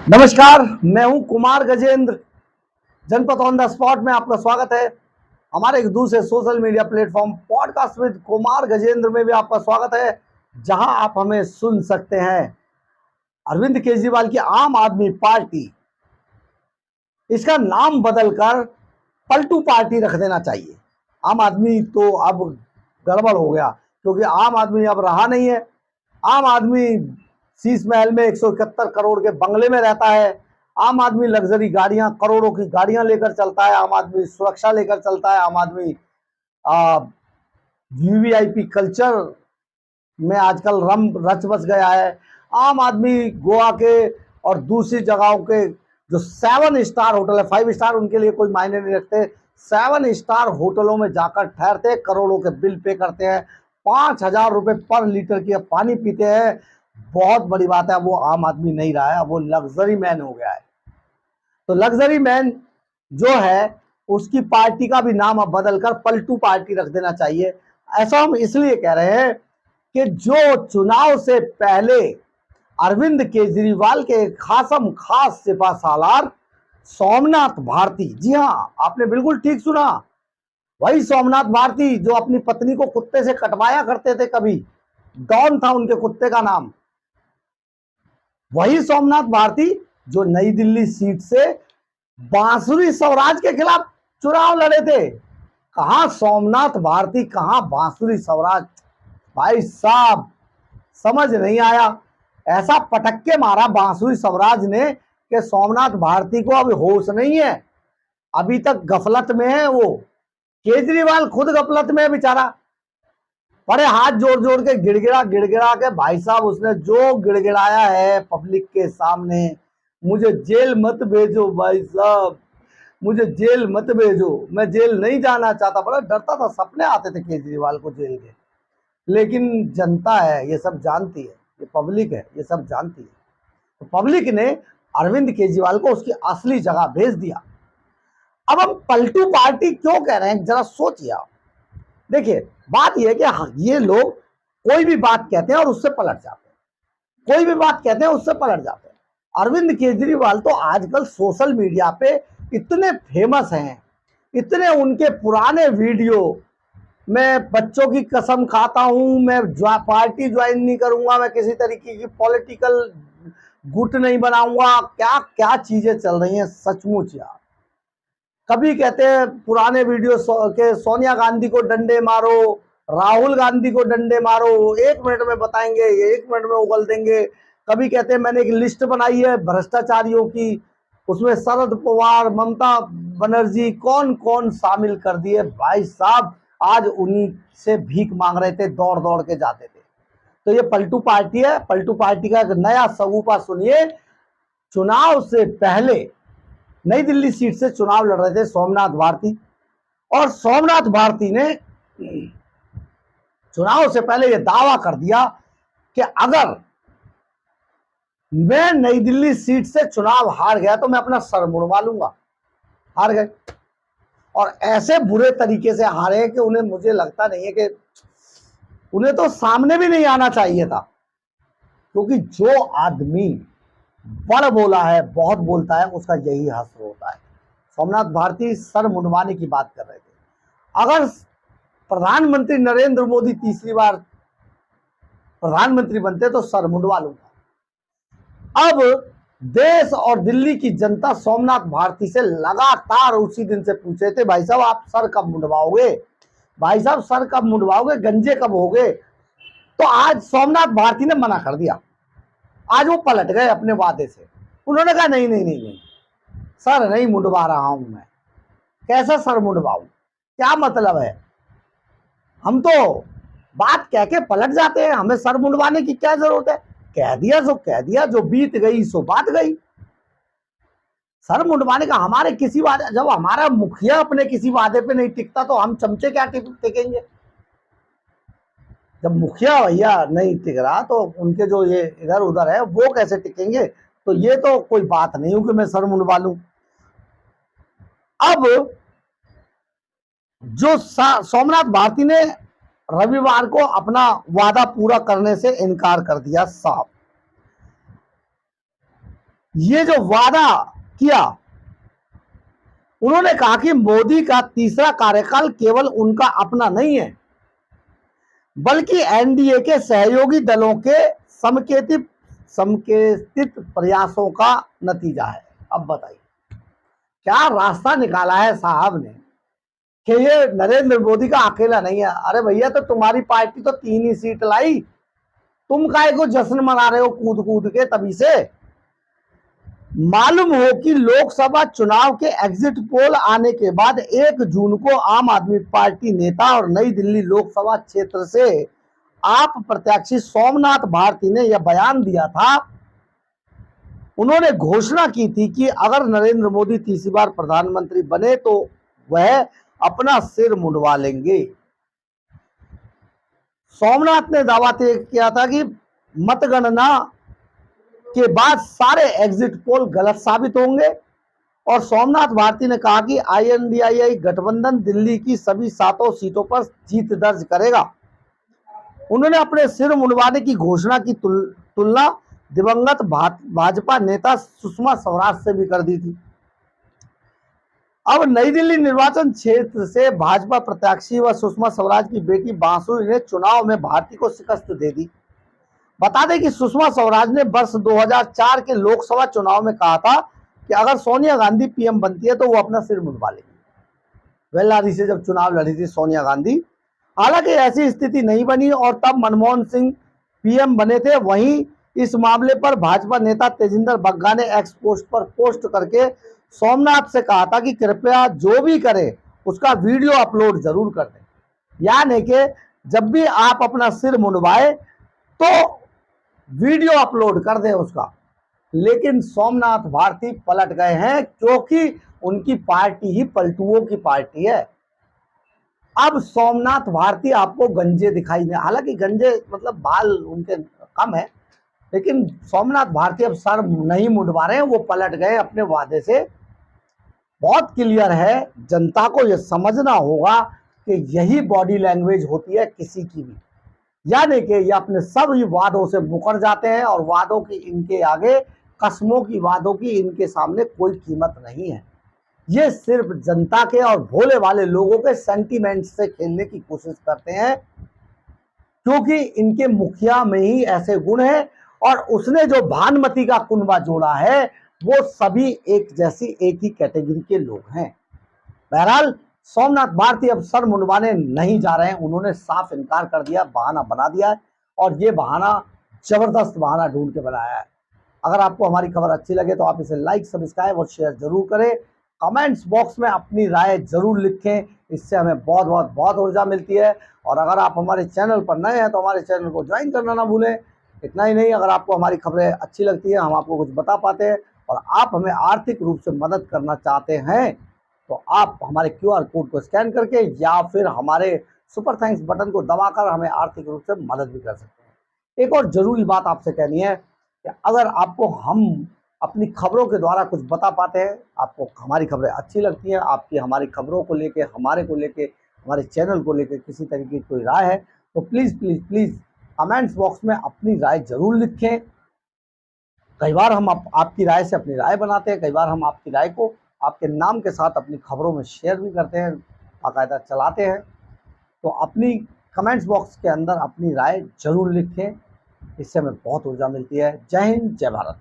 नमस्कार, मैं हूं कुमार गजेंद्र। जनपद ऑन द स्पॉट में आपका स्वागत है। हमारे एक दूसरे social media platform podcast with Kumar Gajendra में भी आपका स्वागत है, जहां आप हमें सुन सकते हैं। अरविंद केजरीवाल की आम आदमी पार्टी, इसका नाम बदलकर पलटू पार्टी रख देना चाहिए। आम आदमी तो अब गड़बड़ हो गया, क्योंकि आम आदमी अब रहा नहीं है। आम आदमी शीश महल में 171 करोड़ के बंगले में रहता है। आम आदमी लग्जरी गाड़ियां, करोड़ों की गाड़ियां लेकर चलता है। आम आदमी सुरक्षा लेकर चलता है। आम आदमी वीवीआईपी कल्चर में आजकल रम रच बस गया है। आम आदमी गोवा के और दूसरी जगहों के जो 7 स्टार होटल है, 5 स्टार उनके लिए कोई मायने नहीं रखते, 7 स्टार होटलों में जाकर ठहरते, करोड़ों के बिल पे करते हैं, 5,000 रुपए पर लीटर की पानी पीते हैं। बहुत बड़ी बात है, वो आम आदमी नहीं रहा है, वो लग्जरी मैन हो गया है। तो लग्जरी मैन जो है, उसकी पार्टी का भी नाम अब बदलकर पलटू पार्टी रख देना चाहिए। ऐसा हम इसलिए कह रहे हैं कि जो चुनाव से पहले अरविंद केजरीवाल के खासम खास सिपा सालार सोमनाथ भारती, जी हां, आपने बिल्कुल ठीक सुना, वही सोमनाथ भारती जो अपनी पत्नी को कुत्ते से कटवाया करते थे, कभी डॉन था उनके कुत्ते का नाम, वही सोमनाथ भारती जो नई दिल्ली सीट से बांसुरी स्वराज के खिलाफ चुनाव लड़े थे। कहां सोमनाथ भारती, कहां बांसुरी स्वराज। भाई साहब, समझ नहीं आया। ऐसा पटक्के मारा बांसुरी स्वराज ने कि सोमनाथ भारती को अभी होश नहीं है, अभी तक गफलत में है वो। केजरीवाल खुद गफलत में है बेचारा। बड़े हाथ जोड़ जोड़ के गिड़गिड़ा गिड़गिड़ा के, भाई साहब उसने जो गिड़गिड़ाया है पब्लिक के सामने, मुझे जेल मत भेजो भाई साहब, मुझे जेल मत भेजो, मैं जेल नहीं जाना चाहता। बड़ा डरता था, सपने आते थे केजरीवाल को जेल के। लेकिन जनता है, ये सब जानती है, ये पब्लिक है, ये सब जानती है। तो पब्लिक ने अरविंद केजरीवाल को उसकी असली जगह भेज दिया। अब हम पलटू पार्टी क्यों कह रहे हैं, जरा सोचिए आप। देखिए, बात यह है कि ये लोग कोई भी बात कहते हैं और उससे पलट जाते हैं, कोई भी बात कहते हैं उससे पलट जाते हैं। अरविंद केजरीवाल तो आजकल सोशल मीडिया पे इतने फेमस हैं, इतने उनके पुराने वीडियो, मैं बच्चों की कसम खाता हूं, मैं पार्टी ज्वाइन नहीं करूंगा, मैं किसी तरीके की पॉलिटिकल गुट नहीं बनाऊंगा, क्या क्या चीजें चल रही हैं सचमुच यार। कभी कहते हैं पुराने वीडियो के सोनिया गांधी को डंडे मारो, राहुल गांधी को डंडे मारो, 1 मिनट में बताएंगे, 1 मिनट में उगल देंगे। कभी कहते हैं मैंने एक लिस्ट बनाई है भ्रष्टाचारियों की, उसमें शरद पवार, ममता बनर्जी, कौन कौन शामिल कर दिए। भाई साहब, आज उन्हीं से भीख मांग रहे थे, दौड़ दौड़ के जाते थे। तो ये पलटू पार्टी है। पलटू पार्टी का एक नया सगुफा सुनिए। चुनाव से पहले नई दिल्ली सीट से चुनाव लड़ रहे थे सोमनाथ भारती, और सोमनाथ भारती ने चुनाव से पहले यह दावा कर दिया कि अगर मैं नई दिल्ली सीट से चुनाव हार गया तो मैं अपना सर मुड़वा लूंगा। हार गए, और ऐसे बुरे तरीके से हारे कि उन्हें, मुझे लगता नहीं है कि उन्हें तो सामने भी नहीं आना चाहिए था। क्योंकि जो आदमी बड़ बोला है, बहुत बोलता है, उसका यही हश्र होता है। सोमनाथ भारती सर मुंडवाने की बात कर रहे थे। अगर प्रधानमंत्री नरेंद्र मोदी तीसरी बार प्रधानमंत्री बनते तो सर मुंडवा लूंगा। अब देश और दिल्ली की जनता सोमनाथ भारती से लगातार उसी दिन से पूछे थे, भाई साहब आप सर कब मुंडवाओगे, भाई साहब सर कब मुंडवाओगे, गंजे कब होगे। तो आज सोमनाथ भारती ने मना कर दिया। आज वो पलट गए अपने वादे से। उन्होंने कहा नहीं नहीं नहीं नहीं, सर नहीं मुंडवा रहा हूं मैं। कैसा सर मुंडवाऊं, क्या मतलब है। हम तो बात कह के पलट जाते हैं, हमें सर मुंडवाने की क्या जरूरत है। कह दिया सो कह दिया, जो बीत गई सो बात गई। सर मुंडवाने का हमारे किसी वादे, जब हमारा मुखिया अपने किसी वादे पे नहीं टिकता तो हम चमचे क्या टिकेंगे। जब मुखिया भैया नहीं टिक रहा तो उनके जो ये इधर उधर है वो कैसे टिकेंगे। तो ये तो कोई बात नहीं हो कि मैं सर मुंडवा लूं। अब जो सोमनाथ भारती ने रविवार को अपना वादा पूरा करने से इनकार कर दिया साफ। ये जो वादा किया, उन्होंने कहा कि मोदी का तीसरा कार्यकाल केवल उनका अपना नहीं है, बल्कि एनडीए के सहयोगी दलों के समेकित प्रयासों का नतीजा है। अब बताइए क्या रास्ता निकाला है साहब ने कि ये नरेंद्र मोदी का अकेला नहीं है। अरे भैया, तो तुम्हारी पार्टी तो 3 ही सीट लाई, तुम काहे को जश्न मना रहे हो कूद कूद के? तभी से मालूम हो कि लोकसभा चुनाव के एग्जिट पोल आने के बाद 1 जून को आम आदमी पार्टी नेता और नई दिल्ली लोकसभा क्षेत्र से आप प्रत्याशी सोमनाथ भारती ने यह बयान दिया था। उन्होंने घोषणा की थी कि अगर नरेंद्र मोदी तीसरी बार प्रधानमंत्री बने तो वह अपना सिर मुंडवा लेंगे। सोमनाथ ने दावा किया था कि मतगणना के बाद सारे एग्जिट पोल गलत साबित होंगे, और सोमनाथ भारती ने कहा कि INDIA गठबंधन दिल्ली की सभी 7 सीटों पर जीत दर्ज करेगा। उन्होंने अपने सिर मुंडवाने की घोषणा की तुलना दिवंगत भाजपा नेता सुषमा स्वराज से भी कर दी थी। अब नई दिल्ली निर्वाचन क्षेत्र से भाजपा प्रत्याशी व सुषमा स्वराज की बेटी बांसुरी ने चुनाव में भारती को शिकस्त दे दी। बता दें कि सुषमा स्वराज ने वर्ष 2004 के लोकसभा चुनाव में कहा था कि अगर सोनिया गांधी PM बनती है तो वो अपना सिर मुंडवा लेंगी। वेल्लारी से जब चुनाव लड़ी थी सोनिया गांधी, हालांकि ऐसी स्थिति नहीं बनी और तब मनमोहन सिंह PM बने थे। वहीं इस मामले पर भाजपा नेता तेजिंदर बग्गा ने एक्स पोस्ट पर पोस्ट करके सोमनाथ से कहा था कि कृपया जो भी करे उसका वीडियो अपलोड जरूर कर दें, यानी कि जब भी आप अपना सिर मुंडवाए तो वीडियो अपलोड कर दें उसका। लेकिन सोमनाथ भारती पलट गए हैं क्योंकि उनकी पार्टी ही पलटुओं की पार्टी है। अब सोमनाथ भारती आपको गंजे दिखाई दे, हालांकि गंजे मतलब बाल उनके कम है, लेकिन सोमनाथ भारती अब सर नहीं मुंडवा रहे हैं, वो पलट गए अपने वादे से। बहुत क्लियर है, जनता को यह समझना होगा कि यही बॉडी लैंग्वेज होती है किसी की भी, यानी कि ये अपने सभी वादों से मुकर जाते हैं और वादों की इनके आगे, कसमों की वादों की इनके सामने कोई कीमत नहीं है। ये सिर्फ जनता के और भोले वाले लोगों के सेंटीमेंट से खेलने की कोशिश करते हैं, क्योंकि इनके मुखिया में ही ऐसे गुण हैं और उसने जो भानुमति का कुनबा जोड़ा है वो सभी एक जैसी एक ही कैटेगरी के लोग हैं। बहरहाल सोमनाथ भारती अब सर मुंडवाने नहीं जा रहे हैं, उन्होंने साफ इनकार कर दिया, बहाना बना दिया है, और ये बहाना जबरदस्त बहाना ढूंढ के बनाया है। अगर आपको हमारी खबर अच्छी लगे तो आप इसे लाइक, सब्सक्राइब और शेयर जरूर करें। कमेंट्स बॉक्स में अपनी राय जरूर लिखें, इससे हमें बहुत ऊर्जा मिलती है। और अगर आप हमारे चैनल पर नए हैं तो हमारे चैनल को ज्वाइन करना ना भूलें। इतना ही नहीं, अगर आपको हमारी खबरें अच्छी लगती है, हम आपको कुछ बता पाते हैं और आप हमें आर्थिक रूप से मदद करना चाहते हैं तो आप हमारे QR कोड को स्कैन करके या फिर हमारे सुपर थैंक्स बटन को दबाकर हमें आर्थिक रूप से मदद भी कर सकते हैं। एक और जरूरी बात आपसे कहनी है कि अगर आपको हम अपनी खबरों के द्वारा कुछ बता पाते हैं, आपको हमारी खबरें अच्छी लगती हैं, आपकी हमारी खबरों को लेके, हमारे चैनल को लेके किसी तरीके की कोई राय है तो please please please comments box में अपनी राय जरूर लिखें। कई बार हम आपकी राय से अपनी राय बनाते हैं, कई बार हम आपकी राय को आपके नाम के साथ अपनी खबरों में शेयर भी करते हैं, बाकायदा चलाते हैं। तो अपनी कमेंट्स बॉक्स के अंदर अपनी राय जरूर लिखें, इससे हमें बहुत ऊर्जा मिलती है। जय हिंद, जय भारत।